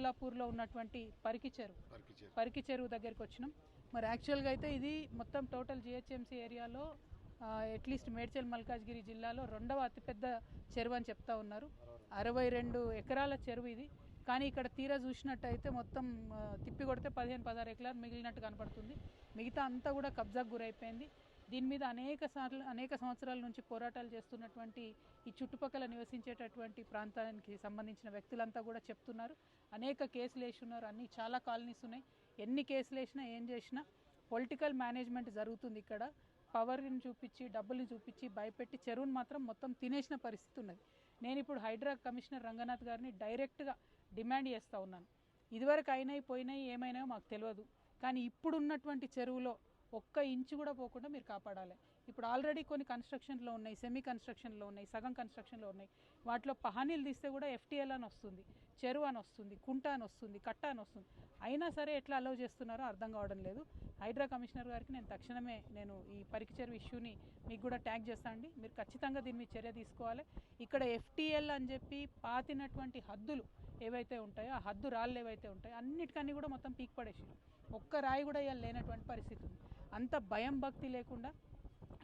చిక్బులాపూర్లో ఉన్నటువంటి పరికి చెరువు దగ్గరికి వచ్చినాం. మరి యాక్చువల్గా అయితే ఇది మొత్తం టోటల్ జిహెచ్ఎంసీ ఏరియాలో అట్లీస్ట్ మేడ్చల్ మల్కాజ్గిరి జిల్లాలో రెండవ అతిపెద్ద చెరువు అని చెప్తా ఉన్నారు. 62 ఎకరాల చెరువు ఇది. కానీ ఇక్కడ తీరా చూసినట్టయితే మొత్తం తిప్పి కొడితే 15-16 ఎకరాలు మిగిలినట్టు కనపడుతుంది. మిగతా అంతా కూడా కబ్జాకు గురైపోయింది. దీని మీద అనేక సంవత్సరాల నుంచి పోరాటాలు చేస్తున్నటువంటి ఈ చుట్టుపక్కల నివసించేటటువంటి ప్రాంతానికి సంబంధించిన వ్యక్తులంతా కూడా చెప్తున్నారు. అనేక కేసులు వేసున్నారు. అన్ని చాలా కాలనీస్ ఉన్నాయి. ఎన్ని కేసులు వేసినా ఏం చేసినా పొలిటికల్ మేనేజ్మెంట్ జరుగుతుంది. ఇక్కడ పవర్ని చూపించి డబ్బుల్ని చూపించి భయపెట్టి చెరువును మాత్రం మొత్తం తినేసిన పరిస్థితి ఉన్నది. నేను ఇప్పుడు హైడ్రా కమిషనర్ రంగనాథ్ గారిని డైరెక్ట్గా డిమాండ్ చేస్తూ ఉన్నాను. ఇదివరకు అయినాయి పోయినాయి ఏమైనాయో మాకు తెలియదు, కానీ ఇప్పుడున్నటువంటి చెరువులో ఒక్క ఇంచు కూడా పోకుండా మీరు కాపాడాలి. ఇప్పుడు ఆల్రెడీ కొన్ని కన్స్ట్రక్షన్లో ఉన్నాయి, సెమీ కన్స్ట్రక్షన్లో ఉన్నాయి, సగం కన్స్ట్రక్షన్లో ఉన్నాయి. వాటిలో పహానీలు తీస్తే కూడా FTL అని వస్తుంది, చెరువు అని వస్తుంది, కుంట అని వస్తుంది, కట్ట అని వస్తుంది. అయినా సరే ఎట్లా అలౌ చేస్తున్నారో అర్థం కావడం లేదు. హైడ్రా కమిషనర్ గారికి నేను తక్షణమే ఈ పరికి చెరువు ఇష్యూని మీకు కూడా ట్యాగ్ చేస్తాను అండి. మీరు ఖచ్చితంగా దీని మీద చర్య తీసుకోవాలి. ఇక్కడ FTL అని చెప్పి పాతినటువంటి హద్దులు ఏవైతే ఉంటాయో, ఆ హద్దు రాళ్ళు ఏవైతే ఉంటాయో అన్నిటికన్నీ కూడా మొత్తం పీక్ పడేసారు. ఒక్క రాయి కూడా ఇవాళ లేనటువంటి పరిస్థితి ఉంది. అంత భయం భక్తి లేకుండా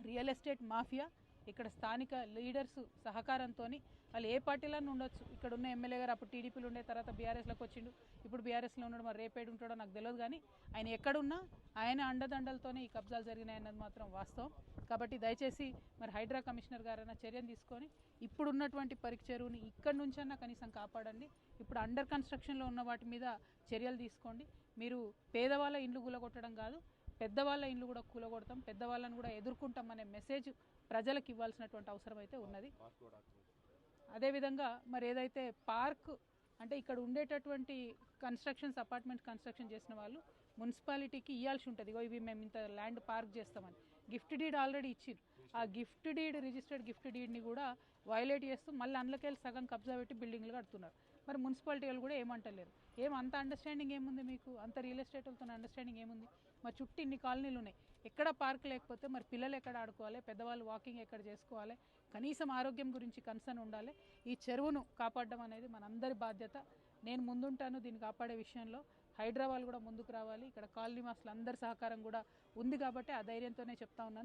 రియల్ ఎస్టేట్ మాఫియా ఇక్కడ స్థానిక లీడర్స్ సహకారంతో వాళ్ళు ఏ పార్టీలను ఉండొచ్చు. ఇక్కడ ఉన్న ఎమ్మెల్యే గారు అప్పుడు టీడీపీలో ఉండే తర్వాత బీఆర్ఎస్లోకి వచ్చిండు, ఇప్పుడు బీఆర్ఎస్లో ఉన్నాడు. మరి రేపేడు ఉంటాడో నాకు తెలియదు, కానీ ఆయన ఎక్కడున్నా ఆయన అండదండలతోనే ఈ కబ్జాలు జరిగినాయన్నది మాత్రం వాస్తవం. కాబట్టి దయచేసి మరి హైడ్రా కమిషనర్ గారైనా చర్యను తీసుకొని ఇప్పుడున్నటువంటి పరికి చెరువుని ఇక్కడి నుంచన్నా కనీసం కాపాడండి. ఇప్పుడు అండర్ కన్స్ట్రక్షన్లో ఉన్న వాటి మీద చర్యలు తీసుకోండి. మీరు పేదవాళ్ళ ఇండ్లు కూలగొట్టడం కాదు, పెద్దవాళ్ళ ఇండ్లు కూడా కూలగొడతాం, పెద్దవాళ్ళని కూడా ఎదుర్కొంటాం అనే మెసేజ్ ప్రజలకు ఇవ్వాల్సినటువంటి అవసరం అయితే ఉన్నది. అదేవిధంగా మరి ఏదైతే పార్క్ అంటే ఇక్కడ ఉండేటటువంటి కన్స్ట్రక్షన్స్ అపార్ట్మెంట్ కన్స్ట్రక్షన్ చేసిన వాళ్ళు మున్సిపాలిటీకి ఇవ్వాల్సి ఉంటుంది. ఇవి మేము ఇంత ల్యాండ్ పార్క్ చేస్తామని గిఫ్ట్ డీడ్ ఆల్రెడీ ఇచ్చారు. ఆ గిఫ్ట్ డీడ్ రిజిస్టర్డ్ గిఫ్ట్ డీడ్ని కూడా వైలేట్ చేస్తూ మళ్ళీ అందులోకెళ్ళి సగం కబ్జా పెట్టి బిల్డింగ్లు కడుతున్నారు. మరి మున్సిపాలిటీ వాళ్ళు కూడా ఏమంటలేరు. అంత అండర్స్టాండింగ్ ఏముంది మీకు? అంత రియల్ ఎస్టేట్ వాళ్ళతో అండర్స్టాండింగ్ ఏముంది? మరి చుట్టూ ఇన్ని కాలనీలు ఉన్నాయి, ఎక్కడ పార్క్ లేకపోతే మరి పిల్లలు ఎక్కడ ఆడుకోవాలి, పెద్దవాళ్ళు వాకింగ్ ఎక్కడ చేసుకోవాలి? కనీసం ఆరోగ్యం గురించి కన్సర్న్ ఉండాలి. ఈ చెరువును కాపాడడం అనేది మనందరి బాధ్యత. నేను ముందుంటాను దీన్ని కాపాడే విషయంలో. హైదరాబాద్ కూడా ముందుకు రావాలి. ఇక్కడ కాలనీ వాసులు అందరి సహకారం కూడా ఉంది కాబట్టి ఆ ధైర్యంతోనే చెప్తా ఉన్నాను.